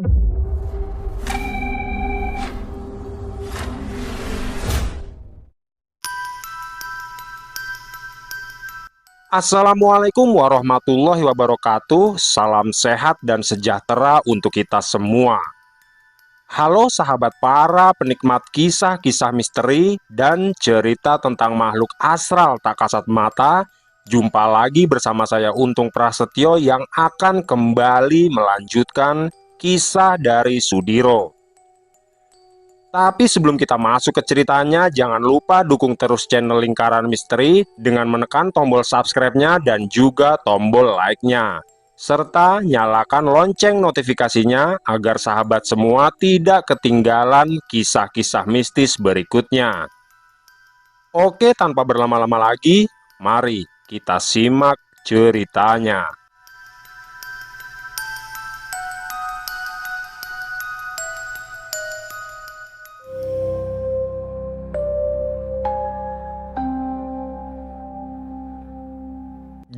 Assalamualaikum warahmatullahi wabarakatuh. Salam sehat dan sejahtera untuk kita semua. Halo sahabat para penikmat kisah-kisah misteri dan cerita tentang makhluk astral tak kasat mata. Jumpa lagi bersama saya Untung Prasetyo yang akan kembali melanjutkan kisah dari Sudiro. Tapi sebelum kita masuk ke ceritanya, jangan lupa dukung terus channel Lingkaran Misteri dengan menekan tombol subscribe-nya dan juga tombol like-nya. Serta nyalakan lonceng notifikasinya agar sahabat semua tidak ketinggalan kisah-kisah mistis berikutnya. Oke, tanpa berlama-lama lagi, mari kita simak ceritanya.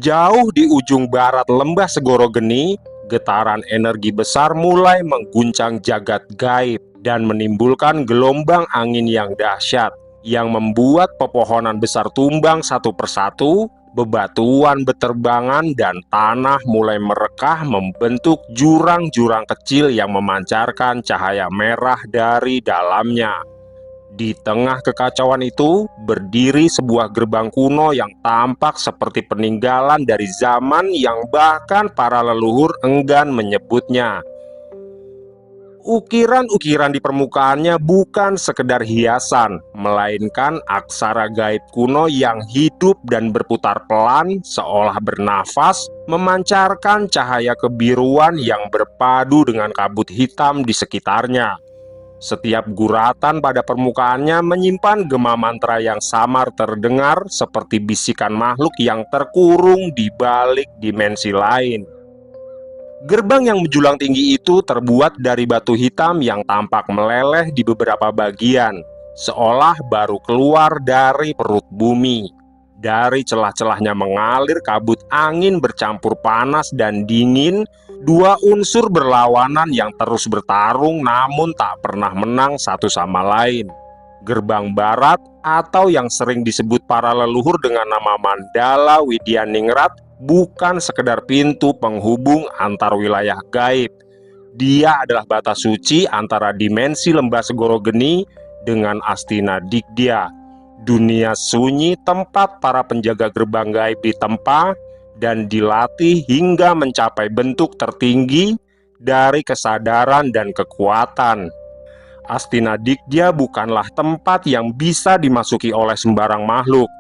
Jauh di ujung barat lembah Segoro Geni, getaran energi besar mulai mengguncang jagat gaib dan menimbulkan gelombang angin yang dahsyat yang membuat pepohonan besar tumbang satu persatu, bebatuan beterbangan, dan tanah mulai merekah membentuk jurang-jurang kecil yang memancarkan cahaya merah dari dalamnya. Di tengah kekacauan itu, berdiri sebuah gerbang kuno yang tampak seperti peninggalan dari zaman yang bahkan para leluhur enggan menyebutnya. Ukiran-ukiran di permukaannya bukan sekedar hiasan, melainkan aksara gaib kuno yang hidup dan berputar pelan seolah bernafas, memancarkan cahaya kebiruan yang berpadu dengan kabut hitam di sekitarnya. Setiap guratan pada permukaannya menyimpan gema mantra yang samar terdengar seperti bisikan makhluk yang terkurung di balik dimensi lain. Gerbang yang menjulang tinggi itu terbuat dari batu hitam yang tampak meleleh di beberapa bagian, seolah baru keluar dari perut bumi. Dari celah-celahnya mengalir kabut angin bercampur panas dan dingin. Dua unsur berlawanan yang terus bertarung namun tak pernah menang satu sama lain. Gerbang barat atau yang sering disebut para leluhur dengan nama Mandala Widyaningrat bukan sekedar pintu penghubung antar wilayah gaib. Dia adalah batas suci antara dimensi lembah Segoro Geni dengan Astina Digdya, dunia sunyi tempat para penjaga gerbang gaib ditempa dan dilatih hingga mencapai bentuk tertinggi dari kesadaran dan kekuatan. Astina Digdya bukanlah tempat yang bisa dimasuki oleh sembarang makhluk.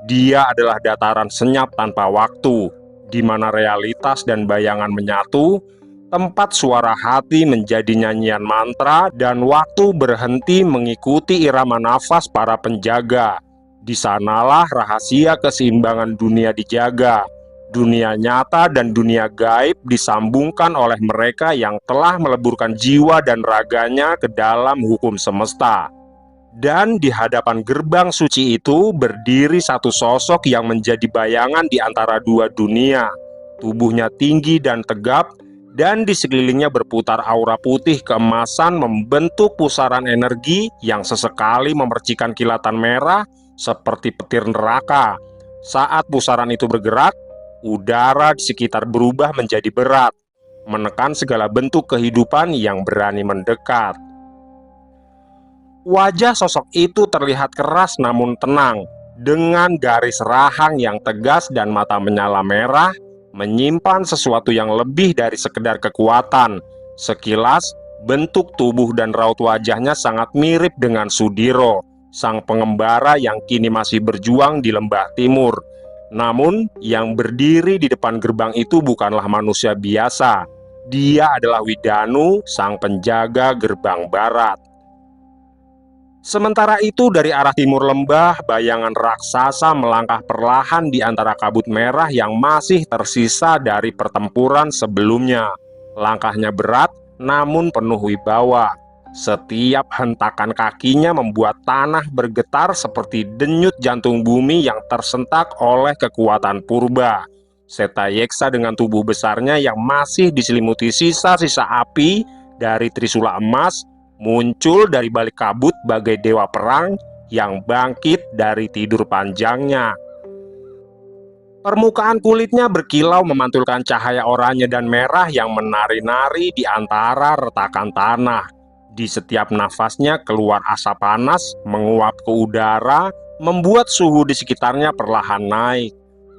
Dia adalah dataran senyap tanpa waktu, di mana realitas dan bayangan menyatu, tempat suara hati menjadi nyanyian mantra, dan waktu berhenti mengikuti irama nafas para penjaga. Di sanalah rahasia keseimbangan dunia dijaga. Dunia nyata dan dunia gaib disambungkan oleh mereka yang telah meleburkan jiwa dan raganya ke dalam hukum semesta. Dan di hadapan gerbang suci itu berdiri satu sosok yang menjadi bayangan di antara dua dunia. Tubuhnya tinggi dan tegap, dan di sekelilingnya berputar aura putih keemasan membentuk pusaran energi yang sesekali memercikan kilatan merah seperti petir neraka. Saat pusaran itu bergerak, udara di sekitar berubah menjadi berat, menekan segala bentuk kehidupan yang berani mendekat. Wajah sosok itu terlihat keras namun tenang, dengan garis rahang yang tegas dan mata menyala merah, menyimpan sesuatu yang lebih dari sekedar kekuatan. Sekilas, bentuk tubuh dan raut wajahnya sangat mirip dengan Sudiro, sang pengembara yang kini masih berjuang di lembah timur. Namun, yang berdiri di depan gerbang itu bukanlah manusia biasa. Dia adalah Widanu, sang penjaga gerbang barat. Sementara itu, dari arah timur lembah, bayangan raksasa melangkah perlahan di antara kabut merah yang masih tersisa dari pertempuran sebelumnya. Langkahnya berat, namun penuh wibawa. Setiap hentakan kakinya membuat tanah bergetar seperti denyut jantung bumi yang tersentak oleh kekuatan purba. Setayeksa dengan tubuh besarnya yang masih diselimuti sisa-sisa api Dari trisula emas, muncul dari balik kabut bagai dewa perang yang bangkit dari tidur panjangnya. Permukaan kulitnya berkilau memantulkan cahaya oranye dan merah yang menari-nari di antara retakan tanah. Di setiap nafasnya keluar asap panas menguap ke udara, membuat suhu di sekitarnya perlahan naik.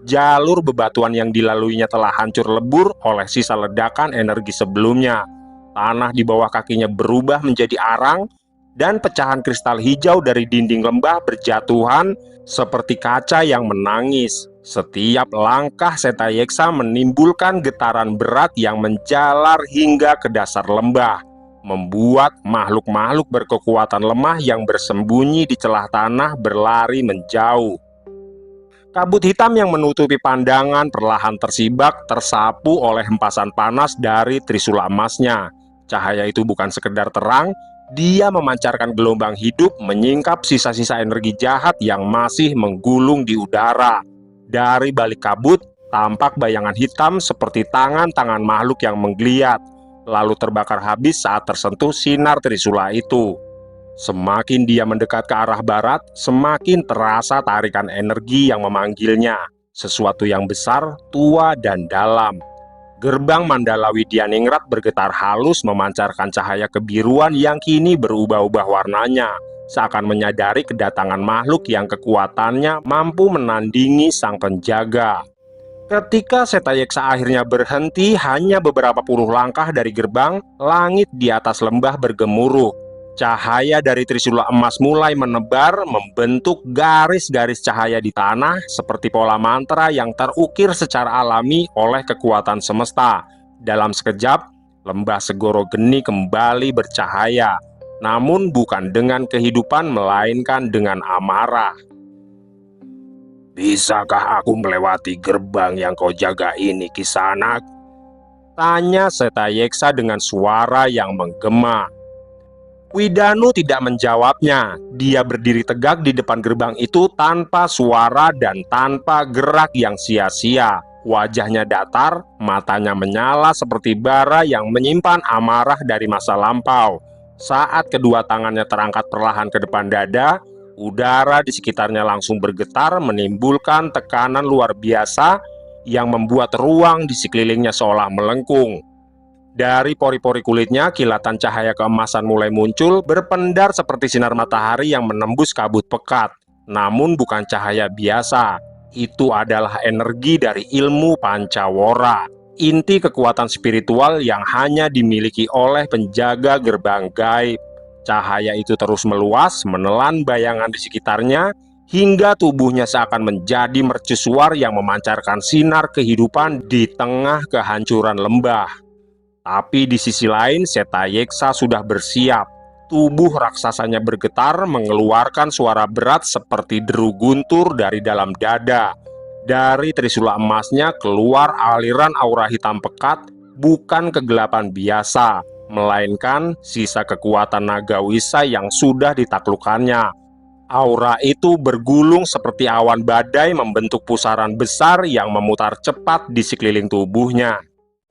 Jalur bebatuan yang dilaluinya telah hancur lebur oleh sisa ledakan energi sebelumnya. Tanah di bawah kakinya berubah menjadi arang, dan pecahan kristal hijau dari dinding lembah berjatuhan seperti kaca yang menangis. Setiap langkah Setayeksa menimbulkan getaran berat yang menjalar hingga ke dasar lembah, membuat makhluk-makhluk berkekuatan lemah yang bersembunyi di celah tanah berlari menjauh. Kabut hitam yang menutupi pandangan perlahan tersibak, tersapu oleh hempasan panas dari trisula emasnya. Cahaya itu bukan sekedar terang, dia memancarkan gelombang hidup, menyingkap sisa-sisa energi jahat yang masih menggulung di udara. Dari balik kabut, tampak bayangan hitam seperti tangan-tangan makhluk yang menggeliat, lalu terbakar habis saat tersentuh sinar trisula itu. Semakin dia mendekat ke arah barat, semakin terasa tarikan energi yang memanggilnya, sesuatu yang besar, tua, dan dalam. Gerbang Mandala Widyaningrat bergetar halus memancarkan cahaya kebiruan yang kini berubah-ubah warnanya, seakan menyadari kedatangan makhluk yang kekuatannya mampu menandingi sang penjaga. Ketika Setayeksa akhirnya berhenti hanya beberapa puluh langkah dari gerbang, langit di atas lembah bergemuruh. Cahaya dari trisula emas mulai menebar, membentuk garis-garis cahaya di tanah seperti pola mantra yang terukir secara alami oleh kekuatan semesta. Dalam sekejap, lembah Segoro Geni kembali bercahaya, namun bukan dengan kehidupan melainkan dengan amarah. "Bisakah aku melewati gerbang yang kau jaga ini, Kisanak?" tanya Setayeksa dengan suara yang menggema. Widanu tidak menjawabnya. Dia berdiri tegak di depan gerbang itu tanpa suara dan tanpa gerak yang sia-sia. Wajahnya datar, matanya menyala seperti bara yang menyimpan amarah dari masa lampau. Saat kedua tangannya terangkat perlahan ke depan dada, udara di sekitarnya langsung bergetar, menimbulkan tekanan luar biasa yang membuat ruang di sekelilingnya seolah melengkung. Dari pori-pori kulitnya, kilatan cahaya keemasan mulai muncul, berpendar seperti sinar matahari yang menembus kabut pekat. Namun bukan cahaya biasa, itu adalah energi dari ilmu Pancawara, inti kekuatan spiritual yang hanya dimiliki oleh penjaga gerbang gaib. Cahaya itu terus meluas, menelan bayangan di sekitarnya, hingga tubuhnya seakan menjadi mercusuar yang memancarkan sinar kehidupan di tengah kehancuran lembah. Tapi di sisi lain, Setayeksa sudah bersiap. Tubuh raksasanya bergetar, mengeluarkan suara berat seperti deru guntur dari dalam dada. Dari trisula emasnya keluar aliran aura hitam pekat, bukan kegelapan biasa, melainkan sisa kekuatan naga Wisa yang sudah ditaklukkannya. Aura itu bergulung seperti awan badai, membentuk pusaran besar yang memutar cepat di sekeliling tubuhnya.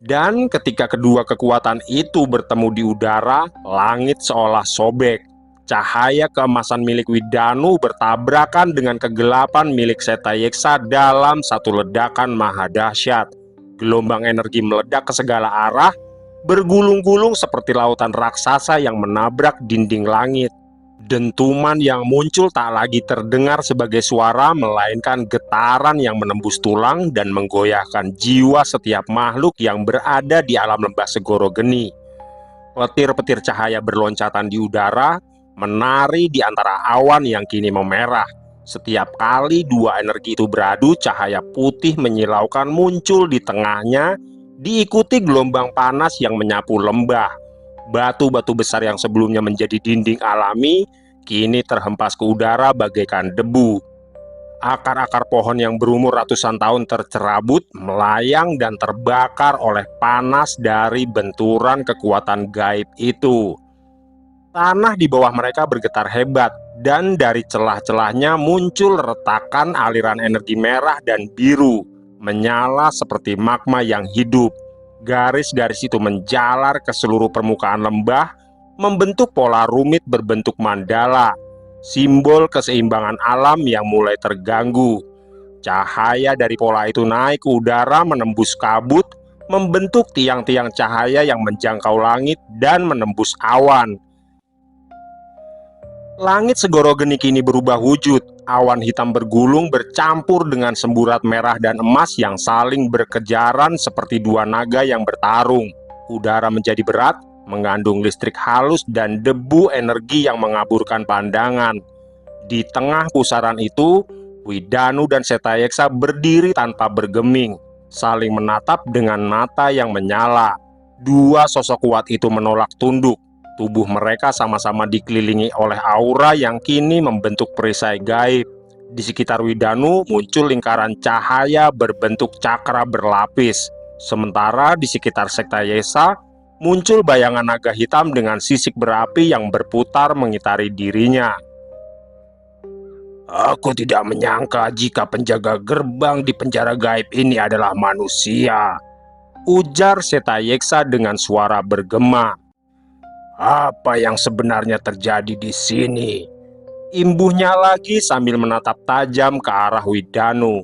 Dan ketika kedua kekuatan itu bertemu di udara, langit seolah sobek. Cahaya keemasan milik Widanu bertabrakan dengan kegelapan milik Setayeksa dalam satu ledakan maha dahsyat. Gelombang energi meledak ke segala arah, bergulung-gulung seperti lautan raksasa yang menabrak dinding langit. Dentuman yang muncul tak lagi terdengar sebagai suara, melainkan getaran yang menembus tulang dan menggoyahkan jiwa setiap makhluk yang berada di alam lembah Segoro Geni. Petir-petir cahaya berloncatan di udara, menari di antara awan yang kini memerah. Setiap kali dua energi itu beradu, cahaya putih menyilaukan muncul di tengahnya, diikuti gelombang panas yang menyapu lembah. Batu-batu besar yang sebelumnya menjadi dinding alami, kini terhempas ke udara bagaikan debu. Akar-akar pohon yang berumur ratusan tahun tercerabut, melayang dan terbakar oleh panas dari benturan kekuatan gaib itu. Tanah di bawah mereka bergetar hebat, dan dari celah-celahnya muncul retakan aliran energi merah dan biru, menyala seperti magma yang hidup. Garis-garis itu menjalar ke seluruh permukaan lembah, membentuk pola rumit berbentuk mandala, simbol keseimbangan alam yang mulai terganggu. Cahaya dari pola itu naik ke udara, menembus kabut, membentuk tiang-tiang cahaya yang menjangkau langit dan menembus awan. Langit segoro geni kini berubah wujud. Awan hitam bergulung bercampur dengan semburat merah dan emas yang saling berkejaran seperti dua naga yang bertarung. Udara menjadi berat, mengandung listrik halus dan debu energi yang mengaburkan pandangan. Di tengah pusaran itu, Widanu dan Setayeksa berdiri tanpa bergeming, saling menatap dengan mata yang menyala. Dua sosok kuat itu menolak tunduk. Tubuh mereka sama-sama dikelilingi oleh aura yang kini membentuk perisai gaib. Di sekitar Widanu muncul lingkaran cahaya berbentuk cakra berlapis. Sementara di sekitar Sektayeksa muncul bayangan naga hitam dengan sisik berapi yang berputar mengitari dirinya. Aku tidak menyangka jika penjaga gerbang di penjara gaib ini adalah manusia, ujar Setayeksa dengan suara bergema. Apa yang sebenarnya terjadi di sini? Imbuhnya lagi sambil menatap tajam ke arah Widanu.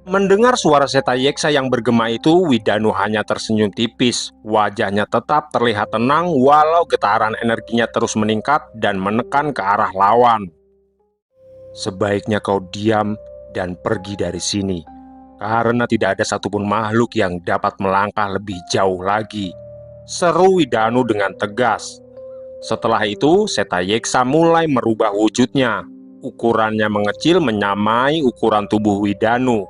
Mendengar suara Setayeksa yang bergema itu, Widanu hanya tersenyum tipis. Wajahnya tetap terlihat tenang walau getaran energinya terus meningkat dan menekan ke arah lawan. Sebaiknya kau diam dan pergi dari sini, karena tidak ada satupun makhluk yang dapat melangkah lebih jauh lagi, seru Widanu dengan tegas. Setelah itu, Setayeksa mulai merubah wujudnya. Ukurannya mengecil menyamai ukuran tubuh Widanu.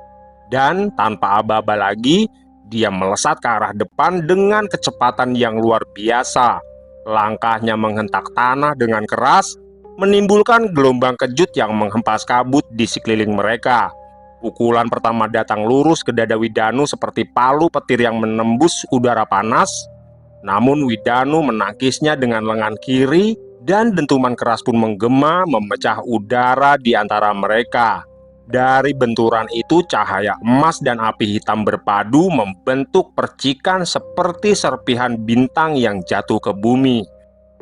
Dan tanpa aba-aba lagi, dia melesat ke arah depan dengan kecepatan yang luar biasa. Langkahnya menghentak tanah dengan keras, menimbulkan gelombang kejut yang menghempas kabut di sekeliling mereka. Pukulan pertama datang lurus ke dada Widanu seperti palu petir yang menembus udara panas. Namun Widanu menangkisnya dengan lengan kiri dan dentuman keras pun menggema memecah udara di antara mereka. Dari benturan itu cahaya emas dan api hitam berpadu membentuk percikan seperti serpihan bintang yang jatuh ke bumi.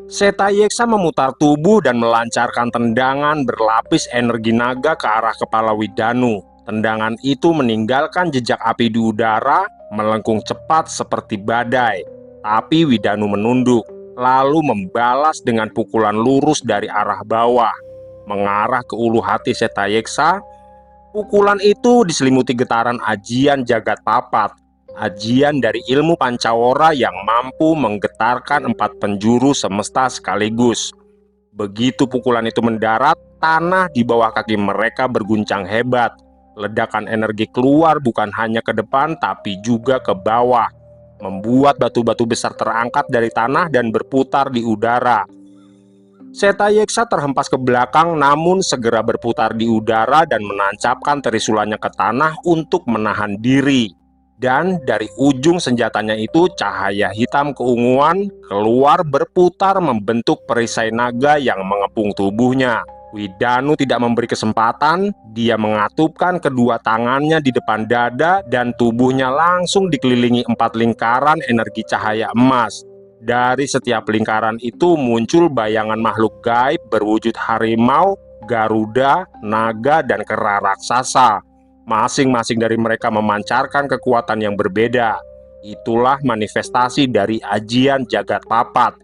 Setayeksa memutar tubuh dan melancarkan tendangan berlapis energi naga ke arah kepala Widanu. Tendangan itu meninggalkan jejak api di udara, melengkung cepat seperti badai. Tapi Widanu menunduk, lalu membalas dengan pukulan lurus dari arah bawah, mengarah ke ulu hati Setayeksa. Pukulan itu diselimuti getaran ajian jagat papat, ajian dari ilmu Pancawara yang mampu menggetarkan 4 penjuru semesta sekaligus. Begitu pukulan itu mendarat, tanah di bawah kaki mereka berguncang hebat. Ledakan energi keluar bukan hanya ke depan, tapi juga ke bawah, membuat batu-batu besar terangkat dari tanah dan berputar di udara. Setayeksa terhempas ke belakang namun segera berputar di udara dan menancapkan trisulannya ke tanah untuk menahan diri. Dan dari ujung senjatanya itu cahaya hitam keunguan keluar berputar membentuk perisai naga yang mengepung tubuhnya. Widanu tidak memberi kesempatan, dia mengatupkan kedua tangannya di depan dada dan tubuhnya langsung dikelilingi 4 lingkaran energi cahaya emas. Dari setiap lingkaran itu muncul bayangan makhluk gaib berwujud harimau, garuda, naga, dan kera raksasa. Masing-masing dari mereka memancarkan kekuatan yang berbeda. Itulah manifestasi dari ajian jagat papat.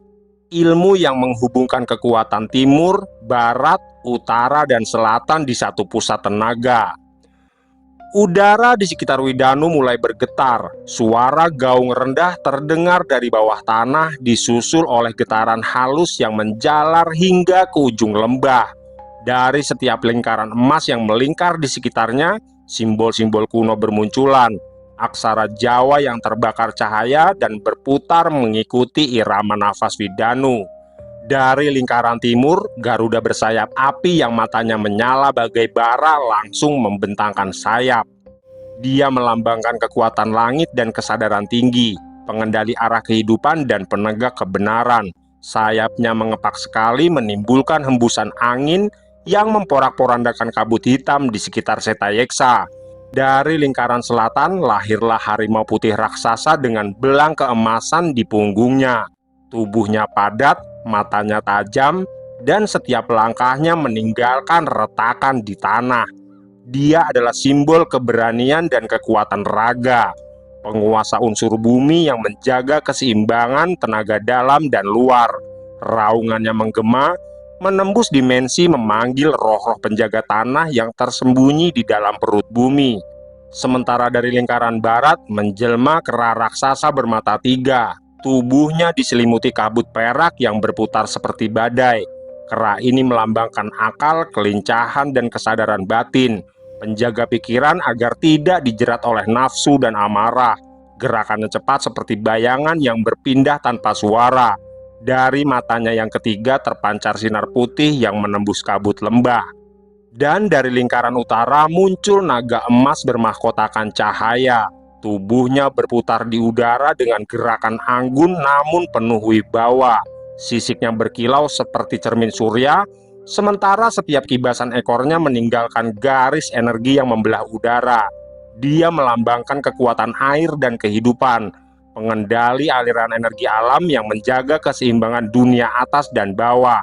Ilmu yang menghubungkan kekuatan timur, barat, utara, dan selatan di satu pusat tenaga. Udara di sekitar Widanu mulai bergetar. Suara gaung rendah terdengar dari bawah tanah, disusul oleh getaran halus yang menjalar hingga ke ujung lembah. Dari setiap lingkaran emas yang melingkar di sekitarnya, simbol-simbol kuno bermunculan. Aksara Jawa yang terbakar cahaya dan berputar mengikuti irama nafas Widanu. Dari lingkaran timur, garuda bersayap api yang matanya menyala bagai bara langsung membentangkan sayap. Dia melambangkan kekuatan langit dan kesadaran tinggi, pengendali arah kehidupan dan penegak kebenaran. Sayapnya mengepak sekali menimbulkan hembusan angin yang memporak-porandakan kabut hitam di sekitar Setayeksa. Dari lingkaran selatan lahirlah harimau putih raksasa dengan belang keemasan di punggungnya. Tubuhnya padat, matanya tajam, dan setiap langkahnya meninggalkan retakan di tanah. Dia adalah simbol keberanian dan kekuatan raga, penguasa unsur bumi yang menjaga keseimbangan tenaga dalam dan luar. Raungannya menggema, menembus dimensi, memanggil roh-roh penjaga tanah yang tersembunyi di dalam perut bumi. Sementara dari lingkaran barat menjelma kera raksasa bermata tiga. Tubuhnya diselimuti kabut perak yang berputar seperti badai. Kera ini melambangkan akal, kelincahan, dan kesadaran batin, penjaga pikiran agar tidak dijerat oleh nafsu dan amarah. Gerakannya cepat seperti bayangan yang berpindah tanpa suara. Dari matanya yang ketiga terpancar sinar putih yang menembus kabut lembah. Dan dari lingkaran utara muncul naga emas bermahkotakan cahaya. Tubuhnya berputar di udara dengan gerakan anggun namun penuh wibawa. Sisiknya berkilau seperti cermin surya, sementara setiap kibasan ekornya meninggalkan garis energi yang membelah udara. Dia melambangkan kekuatan air dan kehidupan, pengendali aliran energi alam yang menjaga keseimbangan dunia atas dan bawah.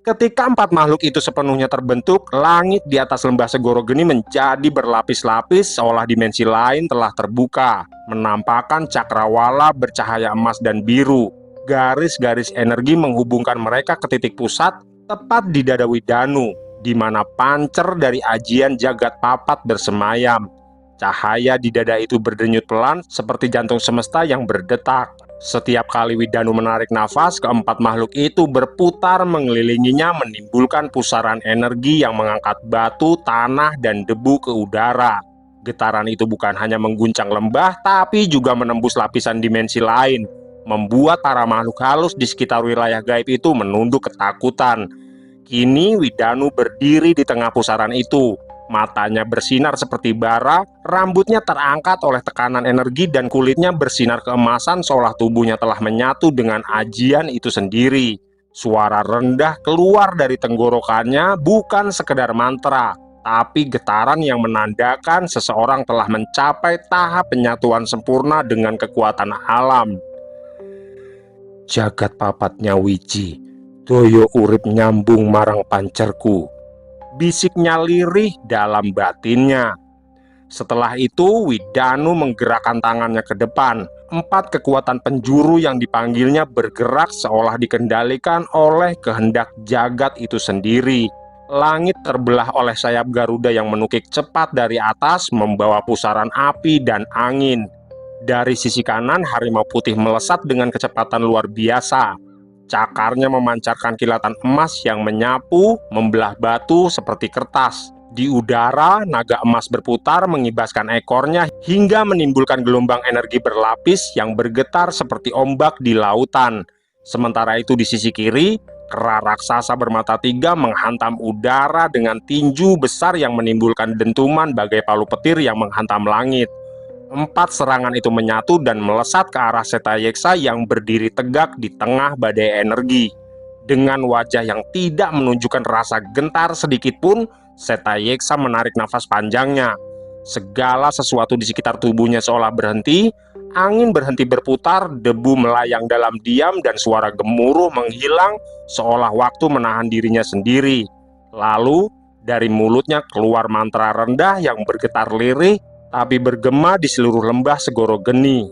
Ketika empat makhluk itu sepenuhnya terbentuk, langit di atas lembah Segoro Geni menjadi berlapis-lapis seolah dimensi lain telah terbuka, menampakkan cakrawala bercahaya emas dan biru. Garis-garis energi menghubungkan mereka ke titik pusat, tepat di dada Widanu, di mana pancer dari ajian jagat papat bersemayam. Cahaya di dada itu berdenyut pelan seperti jantung semesta yang berdetak. Setiap kali Widanu menarik nafas, keempat makhluk itu berputar mengelilinginya, menimbulkan pusaran energi yang mengangkat batu, tanah, dan debu ke udara. Getaran itu bukan hanya mengguncang lembah, tapi juga menembus lapisan dimensi lain, membuat para makhluk halus di sekitar wilayah gaib itu menunduk ketakutan. Kini Widanu berdiri di tengah pusaran itu. Matanya bersinar seperti bara, rambutnya terangkat oleh tekanan energi, dan kulitnya bersinar keemasan seolah tubuhnya telah menyatu dengan ajian itu sendiri. Suara rendah keluar dari tenggorokannya bukan sekedar mantra, tapi getaran yang menandakan seseorang telah mencapai tahap penyatuan sempurna dengan kekuatan alam. Jagat papatnya wiji, doyo urip nyambung marang pancerku, bisiknya lirih dalam batinnya. Setelah itu Widanu menggerakkan tangannya ke depan. Empat kekuatan penjuru yang dipanggilnya bergerak seolah dikendalikan oleh kehendak jagat itu sendiri. Langit terbelah oleh sayap Garuda yang menukik cepat dari atas, membawa pusaran api dan angin. Dari sisi kanan harimau putih melesat dengan kecepatan luar biasa. Cakarnya memancarkan kilatan emas yang menyapu, membelah batu seperti kertas. Di udara, naga emas berputar mengibaskan ekornya hingga menimbulkan gelombang energi berlapis yang bergetar seperti ombak di lautan. Sementara itu di sisi kiri, kera raksasa bermata tiga menghantam udara dengan tinju besar yang menimbulkan dentuman bagai palu petir yang menghantam langit. Empat serangan itu menyatu dan melesat ke arah Setayeksa yang berdiri tegak di tengah badai energi. Dengan wajah yang tidak menunjukkan rasa gentar sedikit pun, Setayeksa menarik nafas panjangnya. Segala sesuatu di sekitar tubuhnya seolah berhenti, angin berhenti berputar, debu melayang dalam diam, dan suara gemuruh menghilang seolah waktu menahan dirinya sendiri. Lalu, dari mulutnya keluar mantra rendah yang bergetar lirih, tapi bergema di seluruh lembah Segoro Geni.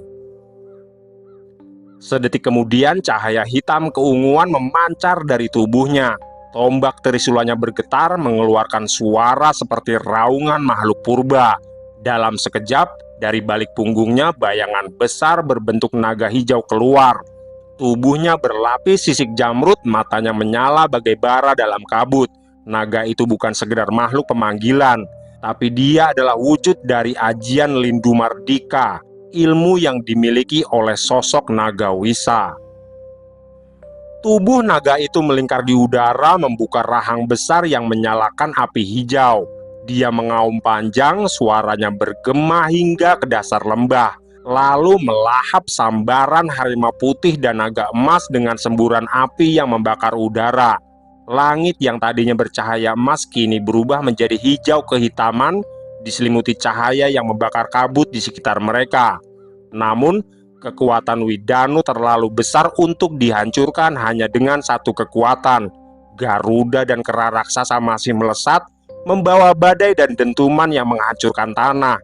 Sedetik kemudian cahaya hitam keunguan memancar dari tubuhnya. Tombak trisulanya bergetar mengeluarkan suara seperti raungan makhluk purba. Dalam sekejap, dari balik punggungnya bayangan besar berbentuk naga hijau keluar. Tubuhnya berlapis sisik jamrud, matanya menyala bagai bara dalam kabut. Naga itu bukan sekedar makhluk pemanggilan, tapi dia adalah wujud dari ajian Lindu Mardika, ilmu yang dimiliki oleh sosok naga Wisa. Tubuh naga itu melingkar di udara, membuka rahang besar yang menyalakan api hijau. Dia mengaum panjang, suaranya bergema hingga ke dasar lembah, lalu melahap sambaran harimau putih dan naga emas dengan semburan api yang membakar udara. Langit yang tadinya bercahaya emas kini berubah menjadi hijau kehitaman, diselimuti cahaya yang membakar kabut di sekitar mereka. Namun, kekuatan Widanu terlalu besar untuk dihancurkan hanya dengan satu kekuatan. Garuda dan kera raksasa masih melesat, membawa badai dan dentuman yang menghancurkan tanah.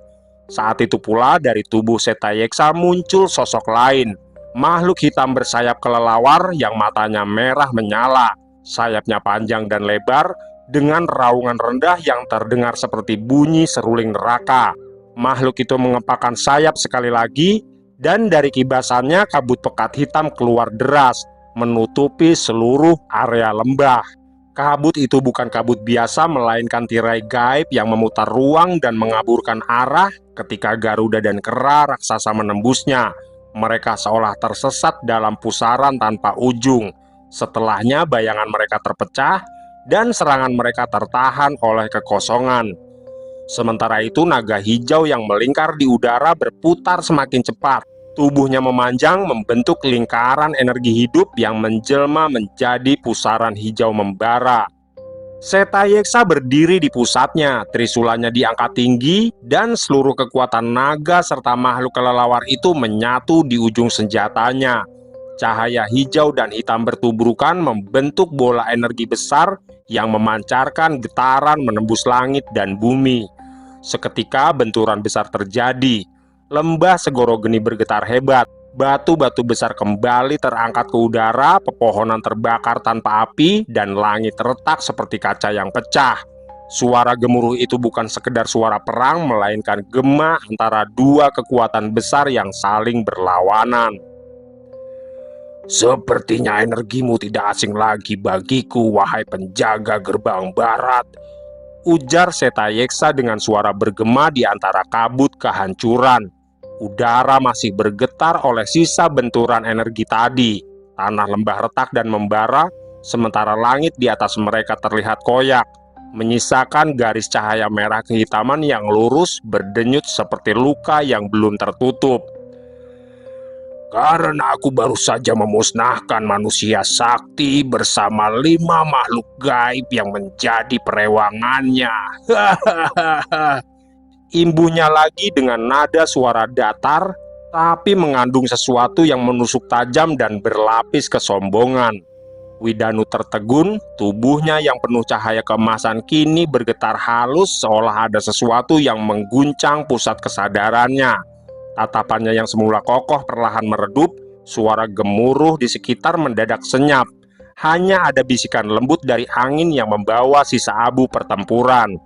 Saat itu pula dari tubuh Setayeksa muncul sosok lain, makhluk hitam bersayap kelelawar yang matanya merah menyala, sayapnya panjang dan lebar, dengan raungan rendah yang terdengar seperti bunyi seruling neraka. Makhluk itu mengepakkan sayap sekali lagi, dan dari kibasannya kabut pekat hitam keluar deras, menutupi seluruh area lembah. Kabut itu bukan kabut biasa, melainkan tirai gaib yang memutar ruang dan mengaburkan arah ketika Garuda dan kera raksasa menembusnya. Mereka seolah tersesat dalam pusaran tanpa ujung. Setelahnya bayangan mereka terpecah dan serangan mereka tertahan oleh kekosongan. Sementara itu naga hijau yang melingkar di udara berputar semakin cepat. Tubuhnya memanjang membentuk lingkaran energi hidup yang menjelma menjadi pusaran hijau membara. Setayeksa berdiri di pusatnya, trisulanya diangkat tinggi, dan seluruh kekuatan naga serta makhluk kelelawar itu menyatu di ujung senjatanya. Cahaya hijau dan hitam bertubrukan membentuk bola energi besar yang memancarkan getaran menembus langit dan bumi. Seketika benturan besar terjadi. Lembah Segoro Geni bergetar hebat, batu-batu besar kembali terangkat ke udara, pepohonan terbakar tanpa api, dan langit retak seperti kaca yang pecah. Suara gemuruh itu bukan sekedar suara perang, melainkan gema antara dua kekuatan besar yang saling berlawanan. "Sepertinya energimu tidak asing lagi bagiku, wahai penjaga gerbang barat," ujar Setayeksa dengan suara bergema di antara kabut kehancuran. Udara masih bergetar oleh sisa benturan energi tadi. Tanah lembah retak dan membara, sementara langit di atas mereka terlihat koyak, menyisakan garis cahaya merah kehitaman yang lurus berdenyut seperti luka yang belum tertutup. "Karena aku baru saja memusnahkan manusia sakti bersama 5 makhluk gaib yang menjadi perewangannya." Imbuhnya lagi dengan nada suara datar, tapi mengandung sesuatu yang menusuk tajam dan berlapis kesombongan. Widanu tertegun, tubuhnya yang penuh cahaya keemasan kini bergetar halus seolah ada sesuatu yang mengguncang pusat kesadarannya. Tatapannya yang semula kokoh perlahan meredup, suara gemuruh di sekitar mendadak senyap. Hanya ada bisikan lembut dari angin yang membawa sisa abu pertempuran.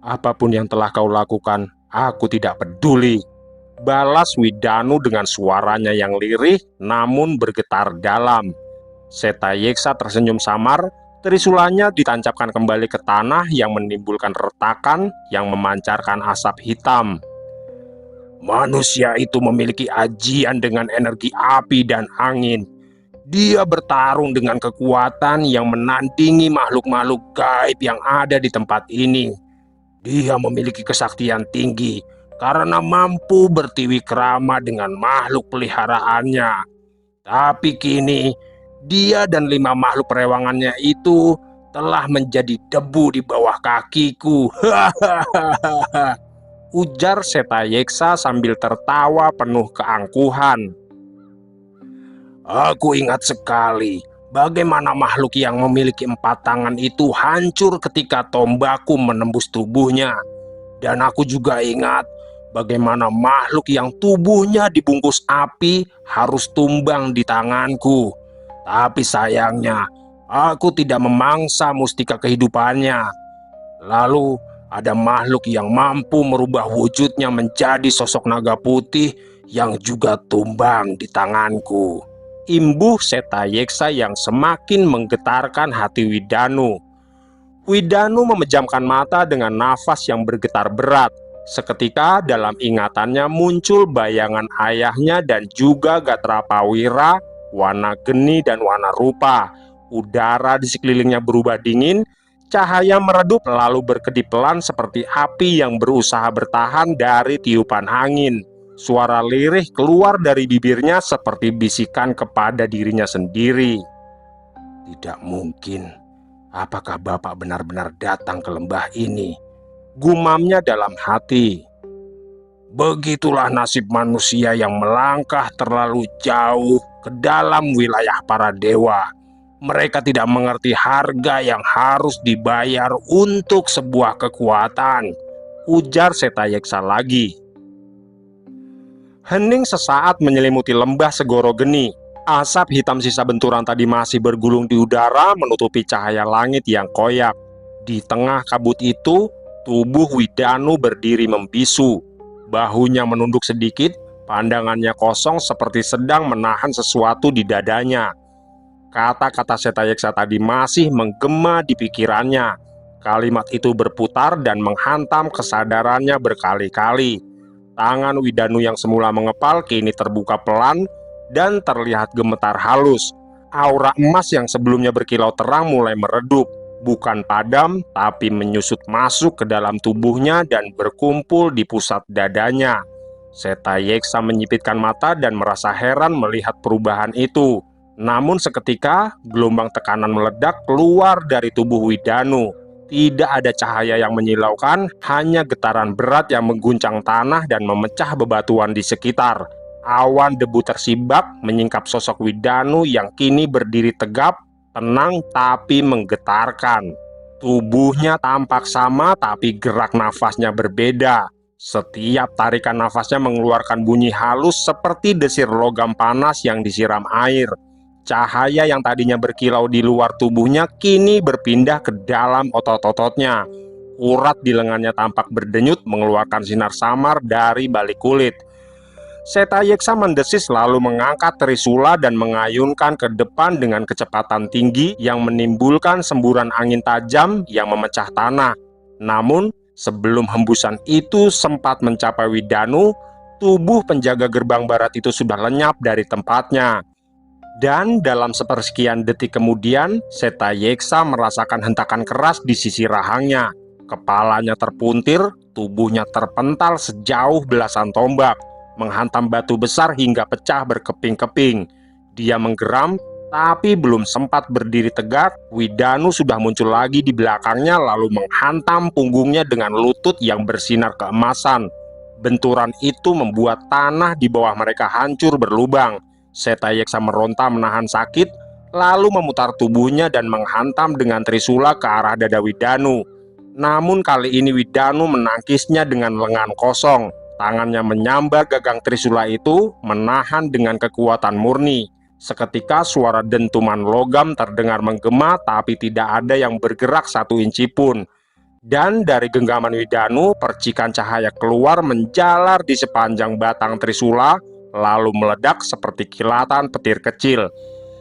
"Apapun yang telah kau lakukan, aku tidak peduli," balas Widanu dengan suaranya yang lirih namun bergetar dalam. Setayeksa tersenyum samar, trisulanya ditancapkan kembali ke tanah yang menimbulkan retakan yang memancarkan asap hitam. "Manusia itu memiliki ajian dengan energi api dan angin. Dia bertarung dengan kekuatan yang menandingi makhluk-makhluk gaib yang ada di tempat ini. Dia memiliki kesaktian tinggi karena mampu bertiwikrama dengan makhluk peliharaannya. Tapi kini, dia dan 5 makhluk perewangannya itu telah menjadi debu di bawah kakiku." Hahaha, ujar Setayeksa sambil tertawa penuh keangkuhan. "Aku ingat sekali bagaimana makhluk yang memiliki 4 tangan itu hancur ketika tombakku menembus tubuhnya. Dan aku juga ingat bagaimana makhluk yang tubuhnya dibungkus api harus tumbang di tanganku. Tapi sayangnya, aku tidak memangsa mustika kehidupannya. Lalu ada makhluk yang mampu merubah wujudnya menjadi sosok naga putih yang juga tumbang di tanganku." Imbuh Setayeksa yang semakin menggetarkan hati Widanu. Widanu memejamkan mata dengan nafas yang bergetar berat. Seketika dalam ingatannya muncul bayangan ayahnya dan juga Gatrapawira, warna geni dan warna rupa. Udara di sekelilingnya berubah dingin, cahaya meredup lalu berkedip pelan seperti api yang berusaha bertahan dari tiupan angin. Suara lirih keluar dari bibirnya seperti bisikan kepada dirinya sendiri. "Tidak mungkin. Apakah Bapak benar-benar datang ke lembah ini?" Gumamnya dalam hati. Begitulah nasib manusia yang melangkah terlalu jauh ke dalam wilayah para dewa. Mereka tidak mengerti harga yang harus dibayar untuk sebuah kekuatan, ujar Setayeksa lagi. Hening sesaat menyelimuti lembah Segoro Geni. Asap hitam sisa benturan tadi masih bergulung di udara menutupi cahaya langit yang koyak. Di tengah kabut itu, tubuh Widanu berdiri membisu. Bahunya menunduk sedikit, pandangannya kosong seperti sedang menahan sesuatu di dadanya. Kata-kata Setayeksa tadi masih menggema di pikirannya. Kalimat itu berputar dan menghantam kesadarannya berkali-kali. Tangan Widanu yang semula mengepal kini terbuka pelan dan terlihat gemetar halus. Aura emas yang sebelumnya berkilau terang mulai meredup, bukan padam tapi menyusut masuk ke dalam tubuhnya dan berkumpul di pusat dadanya. Setayeksa menyipitkan mata dan merasa heran melihat perubahan itu. Namun seketika gelombang tekanan meledak keluar dari tubuh Widanu. Tidak ada cahaya yang menyilaukan, hanya getaran berat yang mengguncang tanah dan memecah bebatuan di sekitar. Awan debu tersibak menyingkap sosok Widanu yang kini berdiri tegap, tenang tapi menggetarkan. Tubuhnya tampak sama tapi gerak nafasnya berbeda. Setiap tarikan nafasnya mengeluarkan bunyi halus seperti desir logam panas yang disiram air. Cahaya yang tadinya berkilau di luar tubuhnya kini berpindah ke dalam otot-ototnya. Urat di lengannya tampak berdenyut mengeluarkan sinar samar dari balik kulit. Setayeksa mendesis lalu mengangkat trisula dan mengayunkan ke depan dengan kecepatan tinggi yang menimbulkan semburan angin tajam yang memecah tanah. Namun, sebelum hembusan itu sempat mencapai Widanu, tubuh penjaga gerbang barat itu sudah lenyap dari tempatnya. Dan dalam sepersekian detik kemudian, Setayeksa merasakan hentakan keras di sisi rahangnya. Kepalanya terpuntir, tubuhnya terpental sejauh belasan tombak, menghantam batu besar hingga pecah berkeping-keping. Dia menggeram, tapi belum sempat berdiri tegak, Widanu sudah muncul lagi di belakangnya lalu menghantam punggungnya dengan lutut yang bersinar keemasan. Benturan itu membuat tanah di bawah mereka hancur berlubang. Setayeksa meronta menahan sakit, lalu memutar tubuhnya dan menghantam dengan trisula ke arah dada Widanu. Namun kali ini Widanu menangkisnya dengan lengan kosong. Tangannya menyambar gagang trisula itu, menahan dengan kekuatan murni. Seketika suara dentuman logam terdengar menggema, tapi tidak ada yang bergerak satu inci pun. Dan dari genggaman Widanu, percikan cahaya keluar menjalar di sepanjang batang trisula, lalu meledak seperti kilatan petir kecil.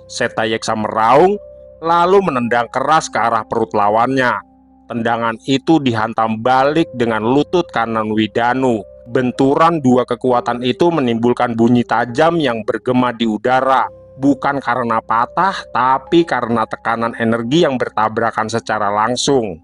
Setayeksa meraung, lalu menendang keras ke arah perut lawannya. Tendangan itu dihantam balik dengan lutut kanan Widanu. Benturan dua kekuatan itu menimbulkan bunyi tajam yang bergema di udara. Bukan karena patah, tapi karena tekanan energi yang bertabrakan secara langsung.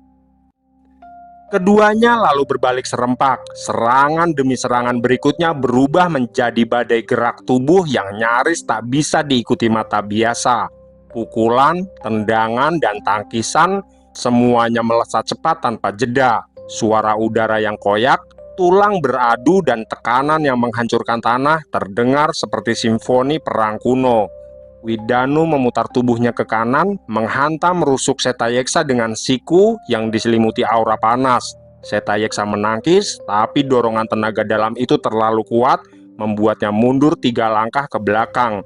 Keduanya lalu berbalik serempak. Serangan demi serangan berikutnya berubah menjadi badai gerak tubuh yang nyaris tak bisa diikuti mata biasa. Pukulan, tendangan, dan tangkisan semuanya melesat cepat tanpa jeda. Suara udara yang koyak, tulang beradu, dan tekanan yang menghancurkan tanah terdengar seperti simfoni perang kuno. Widanu memutar tubuhnya ke kanan, menghantam rusuk Setayeksa dengan siku yang diselimuti aura panas. Setayeksa menangkis, tapi dorongan tenaga dalam itu terlalu kuat, membuatnya mundur 3 langkah ke belakang.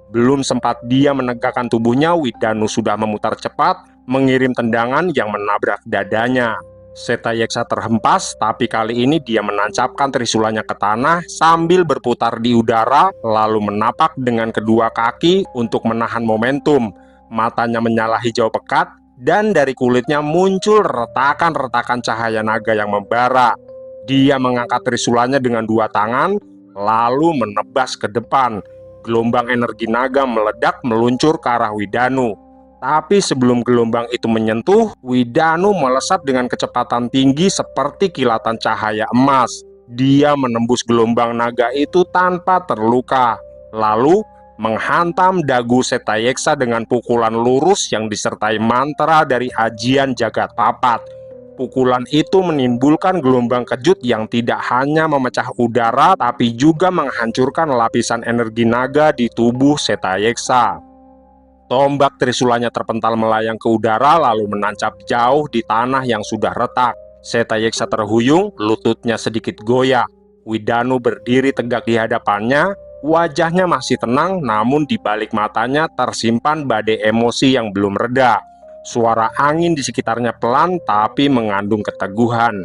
Belum sempat dia menegakkan tubuhnya, Widanu sudah memutar cepat, mengirim tendangan yang menabrak dadanya. Setayeksa terhempas, tapi kali ini dia menancapkan trisulanya ke tanah sambil berputar di udara, lalu menapak dengan kedua kaki untuk menahan momentum. Matanya menyala hijau pekat, dan dari kulitnya muncul retakan-retakan cahaya naga yang membara. Dia mengangkat trisulanya dengan 2 tangan, lalu menebas ke depan. Gelombang energi naga meledak meluncur ke arah Widanu. Tapi sebelum gelombang itu menyentuh, Widanu melesat dengan kecepatan tinggi seperti kilatan cahaya emas. Dia menembus gelombang naga itu tanpa terluka, lalu menghantam dagu Setayeksa dengan pukulan lurus yang disertai mantra dari ajian jagat papat. Pukulan itu menimbulkan gelombang kejut yang tidak hanya memecah udara, tapi juga menghancurkan lapisan energi naga di tubuh Setayeksa. Tombak trisulanya terpental melayang ke udara lalu menancap jauh di tanah yang sudah retak. Setayeksa terhuyung, lututnya sedikit goyah. Widanu berdiri tegak di hadapannya. Wajahnya masih tenang, namun di balik matanya tersimpan badai emosi yang belum reda. Suara angin di sekitarnya pelan tapi mengandung keteguhan.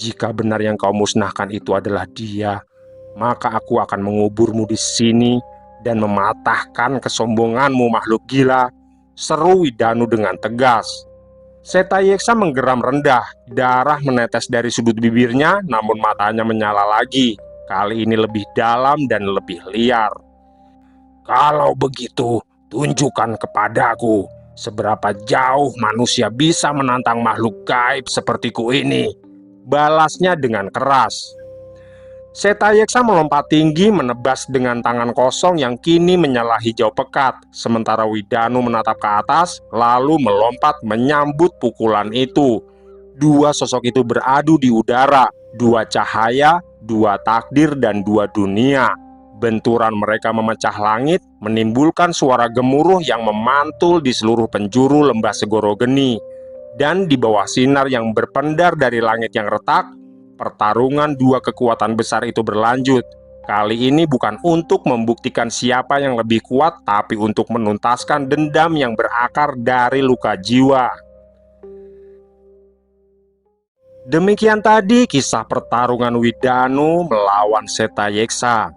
"Jika benar yang kau musnahkan itu adalah dia, maka aku akan menguburmu di sini dan mematahkan kesombonganmu, makhluk gila," seru Widanu dengan tegas. Setayeksa menggeram rendah, darah menetes dari sudut bibirnya, namun matanya menyala lagi. Kali ini lebih dalam dan lebih liar. "Kalau begitu, tunjukkan kepadaku seberapa jauh manusia bisa menantang makhluk gaib sepertiku ini," balasnya dengan keras. Setayeksa melompat tinggi menebas dengan tangan kosong yang kini menyala hijau pekat, sementara Widanu menatap ke atas lalu melompat menyambut pukulan itu. Dua sosok itu beradu di udara, dua cahaya, dua takdir, dan dua dunia. Benturan mereka memecah langit, menimbulkan suara gemuruh yang memantul di seluruh penjuru lembah Segoro Geni. Dan di bawah sinar yang berpendar dari langit yang retak, pertarungan dua kekuatan besar itu berlanjut. Kali ini bukan untuk membuktikan siapa yang lebih kuat, tapi untuk menuntaskan dendam yang berakar dari luka jiwa. Demikian tadi kisah pertarungan Widanu melawan Setayeksa.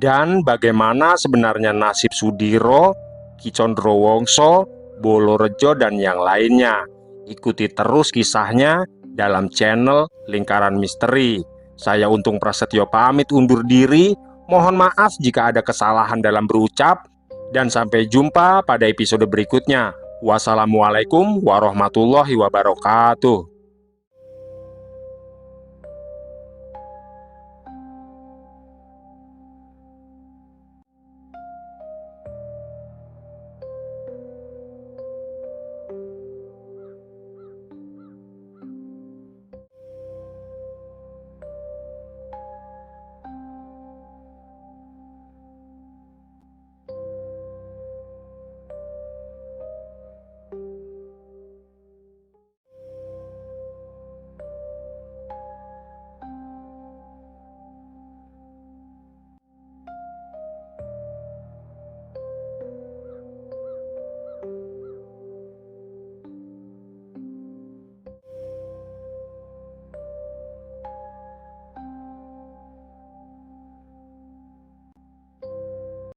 Dan bagaimana sebenarnya nasib Sudiro, Ki Condrowongso, Bolorejo, dan yang lainnya. Ikuti terus kisahnya dalam channel Lingkaran Misteri. Saya Untung Prasetyo pamit undur diri. Mohon maaf jika ada kesalahan dalam berucap. Dan sampai jumpa pada episode berikutnya. Wassalamualaikum warahmatullahi wabarakatuh.